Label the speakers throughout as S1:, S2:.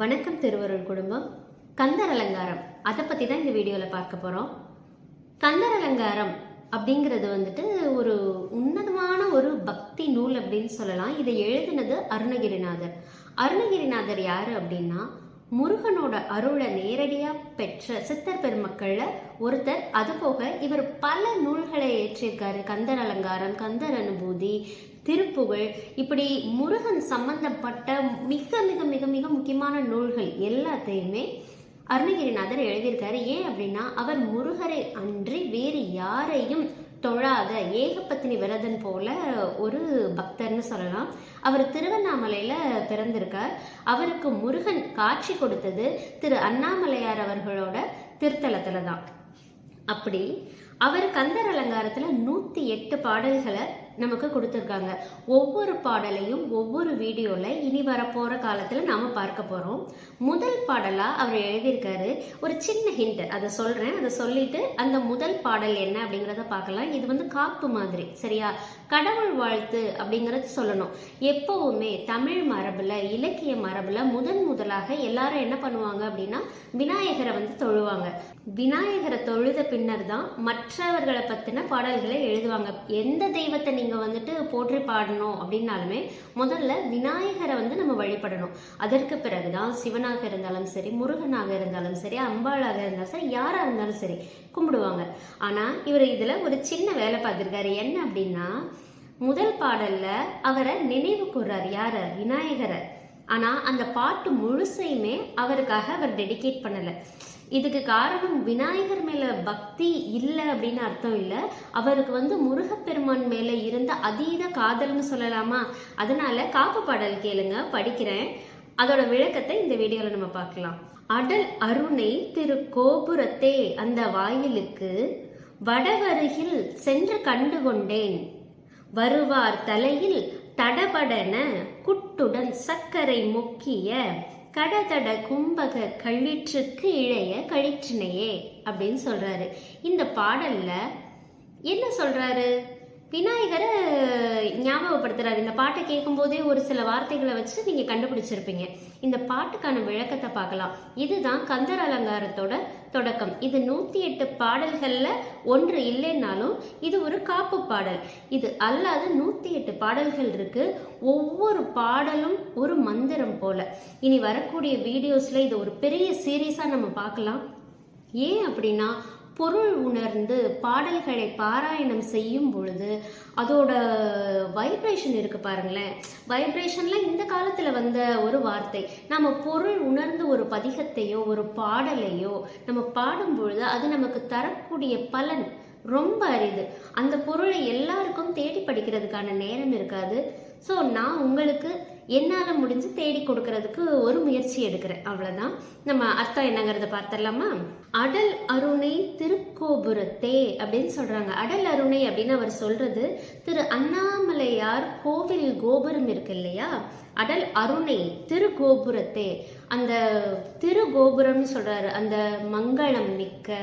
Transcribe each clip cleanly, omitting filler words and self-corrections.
S1: வணக்கம் திருவருள் குடும்பம். கந்தர் அலங்காரம் அதை பற்றி தான் இந்த வீடியோவில் பார்க்க போகிறோம். கந்தர் அலங்காரம் அப்படிங்கிறது ஒரு உன்னதமான ஒரு பக்தி நூல் அப்படின்னு சொல்லலாம். இதை எழுதினது அருணகிரிநாதர். அருணகிரிநாதர் யாரு அப்படின்னா முருகனோட அருளை நேரடியாக பெற்ற சித்தர் பெருமக்களில் ஒருத்தர். அதுபோக இவர் பல நூல்களை ஏற்றிருக்காரு. கந்தர் அலங்காரம், கந்தர் அனுபூதி, திருப்புகழ், இப்படி முருகன் சம்பந்தப்பட்ட மிக மிக மிக மிக முக்கியமான நூல்கள் எல்லாத்தையுமே அருணகிரிநாதர் எழுதியிருக்காரு. ஏன் அப்படின்னா அவர் முருகரை அன்றி வேறு யாரையும் தொழாத ஏகபத்தினி விரதன் போல ஒரு பக்தர்னு சொல்லலாம். அவர் திருவண்ணாமலையில பிறந்திருக்கார். அவருக்கு முருகன் காட்சி கொடுத்தது திரு அண்ணாமலையார் அவர்களோட திருத்தலத்துல தான். அப்படி அவர் கந்தர் அலங்காரத்துல 108 பாடல்களை நமக்கு கொடுத்துருக்காங்க. ஒவ்வொரு பாடலையும் ஒவ்வொரு வீடியோல இனி வரப்போற காலத்துல நாம பார்க்க போறோம். முதல் பாடலா அவர் எழுதியிருக்காரு. ஒரு சின்ன ஹிண்ட் அதை சொல்றேன். அதை சொல்லிட்டு அந்த முதல் பாடல் என்ன அப்படிங்கிறத பார்க்கலாம். இது காப்பு மாதிரி, சரியா? கடவுள் வாழ்த்து அப்படிங்கறது சொல்லணும். எப்பவுமே தமிழ் மரபுல, இலக்கிய மரபுல முதலாக எல்லாரும் என்ன பண்ணுவாங்க அப்படின்னா விநாயகரை தொழுவாங்க. விநாயகரை தொழுத பின்னர் தான் மற்றவர்களை பத்தின பாடல்களை எழுதுவாங்க. எந்த தெய்வத்தை நீங்க போற்றி பாடணும் அப்படின்னாலுமே முதல்ல விநாயகரை நம்ம வழிபடணும். அதற்கு பிறகுதான் சிவனாக இருந்தாலும் சரி, முருகனாக இருந்தாலும் சரி, அம்பாளாக இருந்தாலும் சரி, யாரா இருந்தாலும் சரி கும்பிடுவாங்க. ஆனா இவர் இதுல ஒரு சின்ன வேலை பார்த்திருக்காரு. என்ன அப்படின்னா முதல் பாடல்ல அவரை நினைவு கூர்றாரு. யார? விநாயகரை. ஆனா அந்த பாட்டு முழுசையுமே அவருக்காக அவர் டெடிகேட் பண்ணல. இதுக்கு காரணம் விநாயகர் மேல பக்தி இல்லை அப்படின்னு அர்த்தம் இல்லை. அவருக்கு முருகப்பெருமான் மேல இருந்த அதீத காதல்னு சொல்லலாமா? அதனால காப்பு பாடல் கேளுங்க, படிக்கிறேன். அதோட விளக்கத்தை இந்த வீடியோல நம்ம பார்க்கலாம். அடல் அருணை திரு கோபுரத்தே அந்த வாயிலுக்கு வடவருகில் சென்று கண்டு கொண்டேன். வருவார் தலையில் தடபடன குட்டுடன் சர்க்கரை முக்கிய கடதட கும்பக கழிற்றுக்கு இழைய கழிற்றினையே அப்படின்னு சொல்றாரு. இந்த பாடல்ல என்ன சொல்றாரு? விநாயகரை ஞாபகப்படுத்துறாரு. இந்த பாட்டை கேட்கும் போதே ஒரு சில வார்த்தைகளை வச்சு நீங்க கண்டுபிடிச்சிருப்பீங்க. இந்த பாட்டுக்கான விளக்கத்தை பார்க்கலாம். இதுதான் கந்தர் அலங்காரத்தோட தொடக்கம். இது 108 பாடல்கள்ல ஒன்று இல்லைன்னாலும் இது ஒரு காப்பு பாடல். இது அல்லாத 108 பாடல்கள் இருக்கு. ஒவ்வொரு பாடலும் ஒரு மந்திரம் போல. இனி வரக்கூடிய வீடியோஸ்ல இது ஒரு பெரிய சீரீஸா நம்ம பார்க்கலாம். ஏன் அப்படின்னா பொருள் உணர்ந்து பாடல்களை பாராயணம் செய்யும் பொழுது அதோட வைப்ரேஷன் இருக்கு பாருங்களேன். வைப்ரேஷன்ல இந்த காலத்துல வந்த ஒரு வார்த்தை. நம்ம பொருள் உணர்ந்து ஒரு பதிகத்தையோ ஒரு பாடலையோ நம்ம பாடும் பொழுது அது நமக்கு தரக்கூடிய பலன் ரொம்ப அரிது. அந்த பொருளை எல்லாருக்கும் தேடி படிக்கிறதுக்கான நேரம் இருக்காது. ஸோ நான் உங்களுக்கு என்னால முடிஞ்சு தேடி கொடுக்கறதுக்கு ஒரு முயற்சி எடுக்கிறேன், அவ்வளவுதான். நம்ம அர்த்தம் என்னங்கிறத பார்த்தரலாமா? அடல் அருணை திருக்கோபுரத்தே அப்படின்னு சொல்றாங்க. அடல் அருணை அப்படின்னு அவர் சொல்றது திரு அண்ணாமலையார் கோவில் கோபுரம் இருக்கு இல்லையா? அடல் அருணை திருக்கோபுரத்தே, அந்த திருக்கோபுரம்னு சொல்றாரு. அந்த மங்களம் மிக்க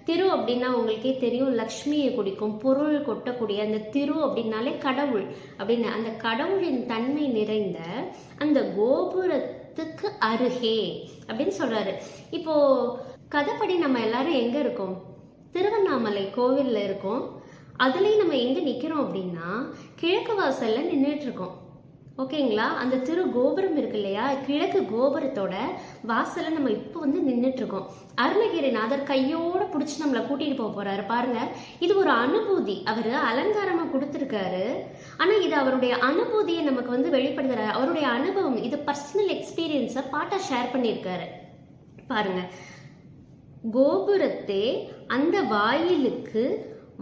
S1: திரு அப்படின்னா உங்களுக்கே தெரியும், லக்ஷ்மியை குடிக்கும், பொருள் கொட்டக்கூடிய அந்த திரு அப்படின்னாலே கடவுள் அப்படின்னு. அந்த கடவுளின் தன்மை நிறைந்த அந்த கோபுரத்துக்கு அருகே அப்படின்னு சொல்றாரு. இப்போ கதைப்படி நம்ம எல்லாரும் எங்க இருக்கோம்? திருவண்ணாமலை கோவில்ல இருக்கோம். அதுலயும் நம்ம எங்க நிக்கிறோம் அப்படின்னா கிழக்கு வாசல்ல நின்றுட்டு இருக்கோம். ஓகேங்களா? அந்த திரு கோபுரம் இருக்கு இல்லையா? கிழக்கு கோபுரத்தோட வாசல்ல நம்ம இப்போ நின்றுட்டு இருக்கோம். அருணகிரிநாதர் கையோட பிடிச்சி நம்மளை கூட்டிட்டு போக போறாரு பாருங்க. இது ஒரு அனுபூதி. அவரு அலங்காரமா கொடுத்துருக்காரு. ஆனா இது அவருடைய அனுபூதியை நமக்கு வெளிப்படுத்துறாரு. அவருடைய அனுபவம், இது பர்சனல் எக்ஸ்பீரியன்ஸை பாட்டா ஷேர் பண்ணியிருக்காரு பாருங்க. கோபுரத்தே அந்த வாயிலுக்கு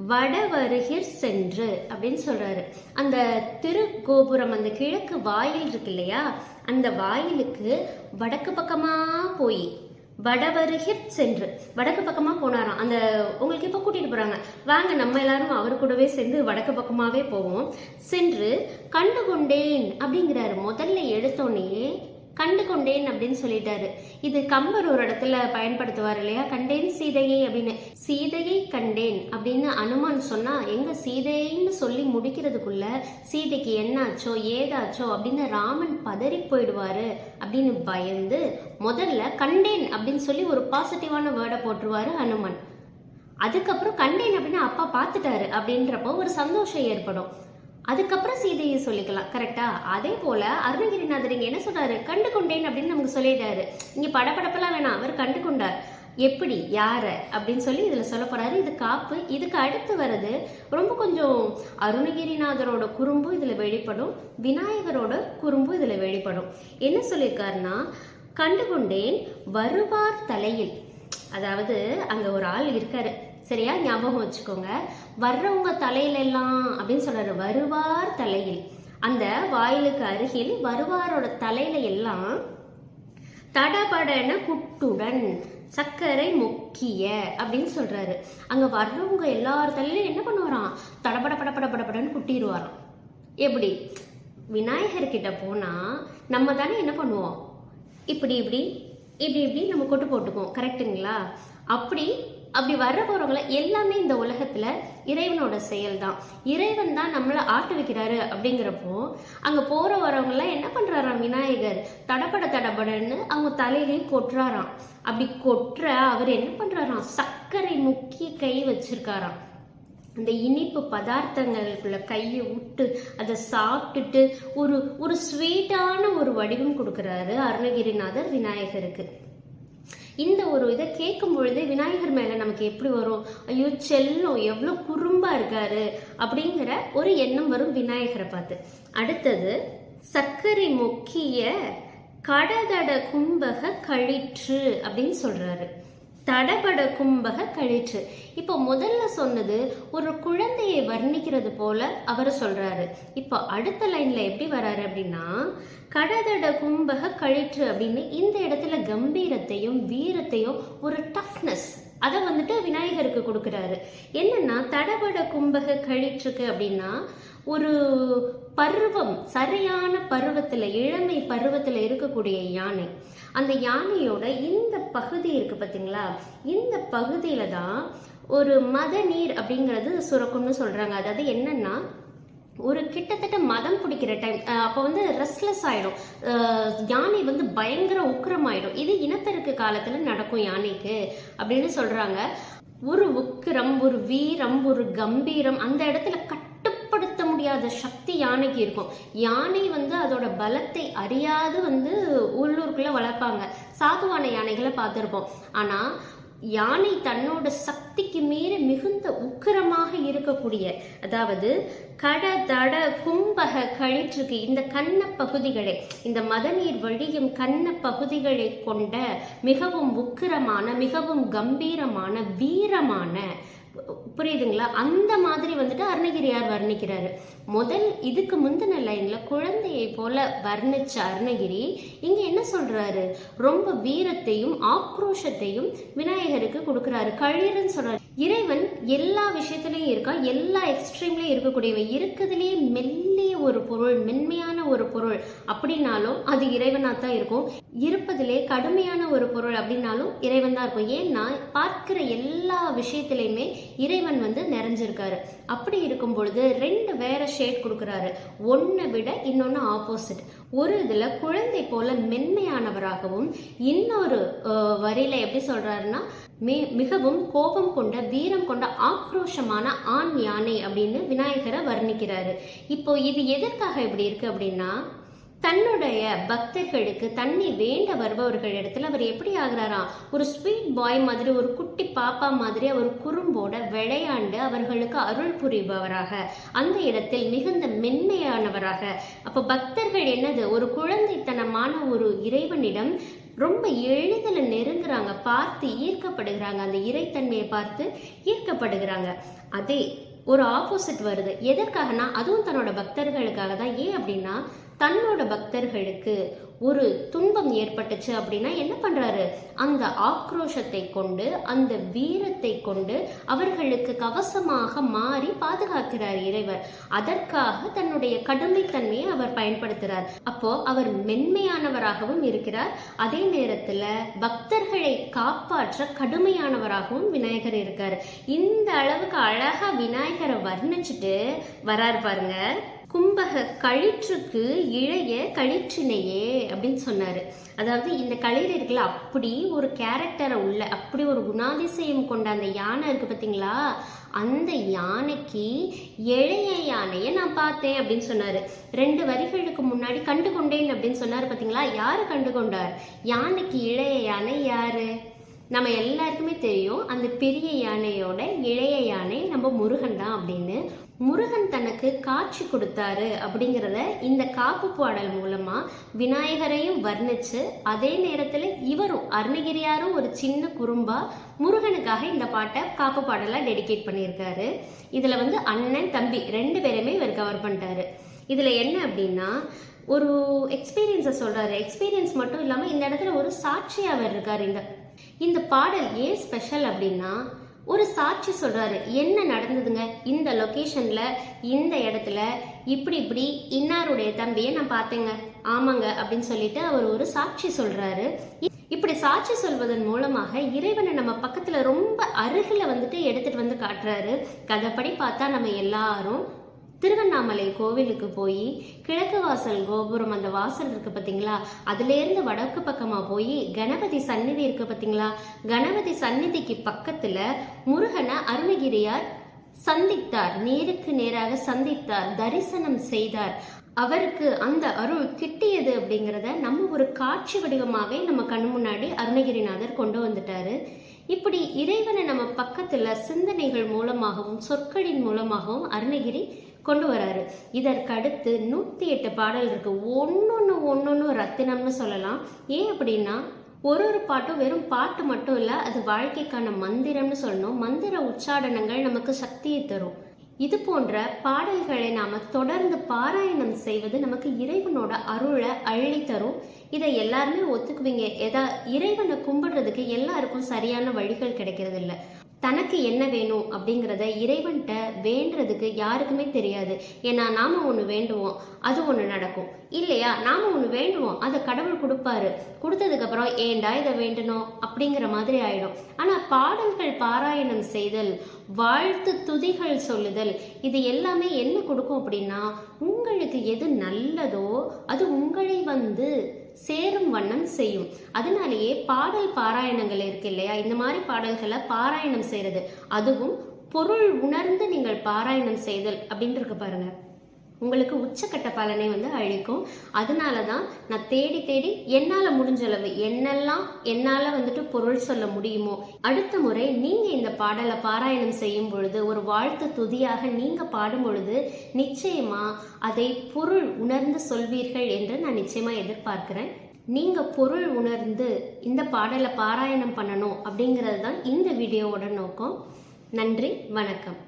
S1: வடவருகிர் சென்று அப்படின்னு சொல்றாரு. அந்த திரு கோபுரம், அந்த கிழக்கு வாயில் இருக்கு இல்லையா? அந்த வாயிலுக்கு வடக்கு பக்கமா போய் வடவருகிர் சென்று வடக்கு பக்கமா போனாராம். அந்த உங்களுக்கு இப்ப கூட்டிட்டு போறாங்க, வாங்க நம்ம எல்லாரும் அவரு கூடவே சேர்ந்து வடக்கு பக்கமாவே போவோம். சென்று கண்டு கொண்டேன் அப்படிங்கிறாரு. முதல்ல எடுத்தோடனே கண்டு கொண்டேன் அப்படின்னு சொல்லிட்டாரு. இது கம்பர் ஒரு இடத்துல பயன்படுத்துவார் இல்லையா, கண்டேன் சீதையை அப்படின்னு. சீதையை கண்டேன் அப்படின்னு அனுமான் சொன்னா எங்க சீதைன்னு சொல்லி முடிக்கிறதுக்குள்ள சீதைக்கு என்னாச்சோ ஏதாச்சோ அப்படின்னு ராமன் பதறி போயிடுவாரு அப்படின்னு பயந்து முதல்ல கண்டேன் அப்படின்னு சொல்லி ஒரு பாசிட்டிவான வேர்டை போட்டுருவாரு அனுமன். அதுக்கப்புறம் கண்டேன் அப்படின்னா அப்பா பார்த்துட்டாரு அப்படின்றப்போ ஒரு சந்தோஷம் ஏற்படும். அதுக்கப்புறம் சீதையை சொல்லிக்கலாம். கரெக்டா? அதே போல அருணகிரிநாதர் இங்க என்ன சொல்றாரு, கண்டு கொண்டேன் அப்படின்னு நமக்கு சொல்லிட்டாரு. இங்க படப்படப்பெல்லாம் வேணாம், அவர் கண்டு கொண்டார். எப்படி, யார அப்படின்னு சொல்லி இதுல சொல்ல போறாரு. இது காப்பு. இதுக்கு அடுத்து வர்றது ரொம்ப கொஞ்சம் அருணகிரிநாதரோட குறும்பும் இதுல வெளிப்படும், விநாயகரோட குறும்பும் இதுல வெளிப்படும். என்ன சொல்லியிருக்காருன்னா, கண்டுகொண்டேன் வருவார் தலையில். அதாவது அங்க ஒரு ஆள் இருக்காரு, சரியா? ஞாபகம் வச்சுக்கோங்க. வர்றவங்க தலையில எல்லாம் அப்படின்னு சொல்றாரு. வருவார் தலையில், அந்த வாயிலுக்கு அருகில் வருவாரோட தலையில எல்லாம் தடபடன குட்டுடன் சர்க்கரை முக்கிய அப்படின்னு சொல்றாரு. அங்க வர்றவங்க எல்லார் தலையிலும் என்ன பண்ணுவாராம், தடபட படப்பட படப்படன்னு குட்டிடுவாராம். எப்படி? விநாயகர்கிட்ட போனா நம்ம தானே என்ன பண்ணுவோம், இப்படி இப்படி இப்படி இப்படி நம்ம கொட்டு போட்டுக்குவோம், கரெக்டுங்களா? அப்படி வர்ற போறவங்கள எல்லாமே இந்த உலகத்துல இறைவனோட செயல் தான். இறைவன் தான் நம்மளை ஆட்டு வைக்கிறாரு. அப்படிங்கிறப்போ அங்க போற வரவங்கலாம் என்ன பண்றாராம், விநாயகர் தடபட தடபடன்னு அவங்க தலையிலேயே கொட்டுறாராம். அப்படி கொட்டுற அவர் என்ன பண்றாராம், சர்க்கரை முக்கிய கை வச்சிருக்காராம். அந்த இனிப்பு பதார்த்தங்களுக்குள்ள கையை விட்டு அதை சாப்பிட்டுட்டு ஒரு ஸ்வீட்டான ஒரு வடிவம் கொடுக்கறாரு அருணகிரிநாதர் விநாயகருக்கு. இந்த ஒரு இதை கேட்கும் பொழுதே விநாயகர் மேல நமக்கு எப்படி வரும், ஐயோ செல்லம் எவ்வளோ குறும்பா இருக்காரு அப்படிங்கிற ஒரு எண்ணம் வரும் விநாயகரை பார்த்து. அடுத்தது சர்க்கரை முக்கிய கடதட கும்பக கழிற்று அப்படின்னு சொல்றாரு. தடபட கும்பக கழிற்று. இப்போ முதல்ல சொன்னது ஒரு குழந்தையை வர்ணிக்கிறது போல அவர் சொல்றாரு. இப்போ அடுத்த லைன்ல எப்படி வராரு அப்படின்னா, கடதட கும்பக கழிற்று அப்படின்னு இந்த இடத்துல கம்பீரத்தையும் வீரத்தையும் ஒரு டஃப்னஸ் அதை வந்துட்டு விநாயகருக்கு கொடுக்குறாரு. என்னன்னா தடபட கும்பக கழிற்றுக்கு அப்படின்னா ஒரு பருவம், சரியான பருவத்துல, இளமை பருவத்துல இருக்கக்கூடிய யானை. அந்த யானையோட இந்த பகுதி இருக்கு பாத்தீங்களா, இந்த பகுதியில தான் ஒரு மத நீர் அப்படிங்கிறது சுரக்கும்னு சொல்றாங்க. அதாவது என்னன்னா ஒரு கிட்டத்தட்ட மதம் பிடிக்கிற டைம், அப்போ வந்து ரெஸ்ட்லெஸ் ஆயிடும், யானை வந்து பயங்கர உக்கிரமாயிடும். இது இனப்பெருக்கு காலத்துல நடக்கும் யானைக்கு அப்படின்னு சொல்றாங்க. ஒரு உக்கிரம், ஒரு வீரம், ஒரு கம்பீரம், அந்த இடத்துல கட்டுப்படுத்த முடியாத சக்தி யானைக்கு இருக்கும். யானை வந்து அதோட பலத்தை அறியாது வந்து உள்ளூருக்குள்ள வளர்ப்பாங்க. சாதுவான யானைகளை பார்த்துருப்போம். ஆனா யானை தன்னோட சக்திக்கு மீறி மிகுந்த உக்கிரமாக இருக்கக்கூடிய, அதாவது கடதட கும்பக கழிற்றுக்கு இந்த கண்ண பகுதிகளை, இந்த மதநீர் வழியும் கண்ண பகுதிகளை கொண்ட மிகவும் உக்கிரமான, மிகவும் கம்பீரமான, வீரமான, புரியுதுங்களா? அந்த மாதிரி வந்துட்டு அருணகிரியார் வர்ணிக்கிறாரு. இதுக்கு முந்தின லைன்ல குழந்தையை போல வர்ணிச்ச அருணகிரி இங்க என்ன சொல்றாரு, ரொம்ப வீரத்தையும் ஆக்ரோஷத்தையும் விநாயகருக்கு கொடுக்கிறாரு. களிர்ன்னு சொல்றாரு. இறைவன் எல்லா விஷயத்திலையும் இருக்கா, எல்லா எக்ஸ்ட்ரீம்லயும் இருக்கக்கூடியவன். இருக்கிறதுலேயே மெல்லிய ஒரு பொருள், மென்மையான ஒரு பொருள் அப்படின்னாலும் அது இறைவனா தான் இருக்கும். இருப்பதிலே கடுமையான ஒரு பொருள் அப்படின்னாலும் இறைவன் தான் இருக்கும். ஏன்னா பார்க்கிற எல்லா விஷயத்திலையுமே இறைவன் வந்து நிறைஞ்சிருக்காரு. அப்படி இருக்கும் பொழுது ரெண்டு வேற ஷேட் கொடுக்குறாரு. ஒன்னை விட இன்னொன்னு ஆப்போசிட். ஒரு இதுல குழந்தை போல மென்மையானவராகவும், இன்னொரு வரியில எப்படி சொல்றாருன்னா மிகவும் கோபம் கொண்ட, வீரம் கொண்ட, ஆக்ரோஷமான ஆண் யானை அப்படின்னு விநாயகரை வர்ணிக்கிறாரு. இப்போ இது எதற்காக இப்படி இருக்கு அப்படின்னா, தன்னுடைய பக்தர்களுக்கு தன்னை வேண்ட வருபவர்கள் இடத்துல அவர் எப்படி ஆகிறாராம், ஒரு ஸ்வீட் பாய் மாதிரி, ஒரு குட்டி பாப்பா மாதிரி அவர் குறும்போட விளையாண்டு அவர்களுக்கு அருள் புரிபவராக, அந்த இடத்தில் மிகுந்த மென்மையானவராக. அப்ப பக்தர்கள் என்னது, ஒரு குழந்தைத்தனமான ஒரு இறைவனிடம் ரொம்ப எளிதில் நெருங்குறாங்க, பார்த்து ஈர்க்கப்படுகிறாங்க, அந்த இறைத்தன்மையை பார்த்து ஈர்க்கப்படுகிறாங்க. அதே ஒரு ஆப்போசிட் வருது. எதற்காகனா அதுவும் தன்னோட பக்தர்களுக்காக தான். ஏன் அப்படின்னா தன்னோட பக்தர்களுக்கு ஒரு துன்பம் ஏற்பட்டுச்சு அப்படின்னா என்ன பண்றாரு, அந்த ஆக்ரோஷத்தை கொண்டு அந்த வீரத்தை கொண்டு அவர்களுக்கு கவசமாக மாறி பாதுகாக்கிறார் இறைவர். அதற்காக தன்னுடைய கடுமைத்தன்மையை அவர் பயன்படுத்துறார். அப்போ அவர் மென்மையானவராகவும் இருக்கிறார், அதே நேரத்துல பக்தர்களை காப்பாற்ற கடுமையானவராகவும் விநாயகர் இருக்காரு. இந்த அளவுக்கு அழகா விநாயகரை வர்ணிச்சுட்டு வராரு பாருங்க. கும்பக களிற்றுக்கு இளைய களிற்றினையே அப்படின்னு சொன்னாரு. அதாவது இந்த களிர் இருக்குல்ல, அப்படி ஒரு கேரக்டரை உள்ள, அப்படி ஒரு குணாதிசயம் கொண்ட அந்த யானை இருக்கு பார்த்தீங்களா, அந்த யானைக்கு இளைய யானையை நான் பார்த்தேன் அப்படின்னு சொன்னாரு. 2 வரிகளுக்கு முன்னாடி கண்டு கொண்டேன் அப்படின்னு சொன்னாரு பார்த்தீங்களா. யாரு கண்டு கொண்டார்? யானைக்கு இளைய யானை யாரு? நம்ம எல்லாருக்குமே தெரியும், அந்த பெரிய யானையோட இளைய யானை நம்ம முருகன் தான் அப்படின்னு. முருகன் தனக்கு காட்சி கொடுத்தாரு அப்படிங்கிறத இந்த காப்பு பாடல் மூலமா விநாயகரையும் வர்ணிச்சு, அதே நேரத்துல இவரும் அருணகிரியாரும் ஒரு சின்ன குறும்பா முருகனுக்காக இந்த பாட்டை காப்பு பாடலா டெடிகேட் பண்ணியிருக்காரு. இதுல அண்ணன் தம்பி 2 பேருமே இவர் கவர் பண்ணிட்டாரு. இதுல என்ன அப்படின்னா, ஒரு எக்ஸ்பீரியன்ஸை சொல்றாரு. எக்ஸ்பீரியன்ஸ் மட்டும் இல்லாம இந்த இடத்துல ஒரு சாட்சியா அவர் இருக்காரு. இந்த பாடல் ஏன் ஸ்பெஷல் அப்படின்னா, ஒரு சாட்சி சொல்றாரு. என்ன நடந்ததுங்க இந்த லொகேஷன்ல, இந்த இடத்துல இப்படி இன்னாருடைய தம்பியை நான் பார்த்தேங்க, ஆமாங்க அப்படின்னு சொல்லிட்டு அவர் ஒரு சாட்சி சொல்றாரு. இப்படி சாட்சி சொல்வதன் மூலமாக இறைவனை நம்ம பக்கத்துல ரொம்ப அருகில எடுத்துட்டு காட்டுறாரு. கதைப்படி பார்த்தா நம்ம எல்லாரும் திருவண்ணாமலை கோவிலுக்கு போய் கிழக்கு வாசல் கோபுரம், அந்த வாசல் இருக்கு பார்த்தீங்களா, அதுலேருந்து வடக்கு பக்கமாக போய் கணபதி சந்நிதி இருக்கு பார்த்தீங்களா, கணபதி சந்நிதிக்கு பக்கத்தில் முருகனை அருணகிரியார் சந்தித்தார், நேருக்கு நேராக சந்தித்தார், தரிசனம் செய்தார். அவருக்கு அந்த அருள் கிட்டியது அப்படிங்கிறத நம்ம ஒரு காட்சி வடிவமாகவே நம்ம கண் முன்னாடி அருணகிரிநாதர் கொண்டு வந்துட்டாரு. இப்படி இறைவனை நம்ம பக்கத்துல சிந்தனைகள் மூலமாகவும் சொற்களின் மூலமாகவும் அருணகிரி கொண்டு வராரு. இதற்கடுத்து 108 பாடல் இருக்கு. ஒன்னொன்னு ரத்தினம்னு சொல்லலாம். ஏன் அப்படின்னா, ஒரு பாட்டும் வெறும் பாட்டு மட்டும் இல்ல, அது வாழ்க்கைக்கான மந்திரம்னு சொல்லணும். மந்திர உச்சாடனங்கள் நமக்கு சக்தியை தரும். இது போன்ற பாடல்களை நாம தொடர்ந்து பாராயணம் செய்வது நமக்கு இறைவனோட அருளை அள்ளி தரும். இதை எல்லாருமே ஒத்துக்குவீங்க. இறைவனை கும்பிடுறதுக்கு எல்லாருக்கும் சரியான வழிகள் கிடைக்கிறது இல்லை. தனக்கு என்ன வேணும் அப்படிங்கிறத இறைவன்கிட்ட வேண்டுறதுக்கு யாருக்குமே தெரியாது. ஏன்னா நாம ஒன்று வேண்டுவோம், அது ஒன்று நடக்கும் இல்லையா. நாம ஒன்று வேண்டுவோம், அதை கடவுள் கொடுப்பாரு. கொடுத்ததுக்கு அப்புறம் ஏண்டா இதை வேண்டணும் அப்படிங்கிற மாதிரி ஆயிடும். ஆனா பாடல்கள் பாராயணம் செய்தல், வாழ்த்து துதிகள் சொல்லுதல், இது எல்லாமே என்ன கொடுக்கும் அப்படின்னா, உங்களுக்கு எது நல்லதோ அது உங்களை சேரும் வண்ணம் செய்யும். அதனாலேயே பாடல் பாராயணங்கள் இருக்கு இல்லையா, இந்த மாதிரி பாடல்களை பாராயணம் செய்யறது, அதுவும் பொருள் உணர்ந்து நீங்கள் பாராயணம் செய்தல் அப்படின்னு இருக்கு பாருங்க, உங்களுக்கு உச்சக்கட்ட பலனை அழிக்கும். அதனாலதான் நான் தேடி தேடி என்னால முடிஞ்சளவு என்னெல்லாம் என்னால பொருள் சொல்ல முடியுமோ, அடுத்த முறை நீங்க இந்த பாடலை பாராயணம் செய்யும் பொழுது, ஒரு வாழ்த்து துதியாக நீங்க பாடும் பொழுது நிச்சயமா அதை பொருள் உணர்ந்து சொல்வீர்கள் என்று நான் நிச்சயமா எதிர்பார்க்கிறேன். நீங்க பொருள் உணர்ந்து இந்த பாடலை பாராயணம் பண்ணணும் அப்படிங்கிறது தான் இந்த வீடியோவோட நோக்கம். நன்றி, வணக்கம்.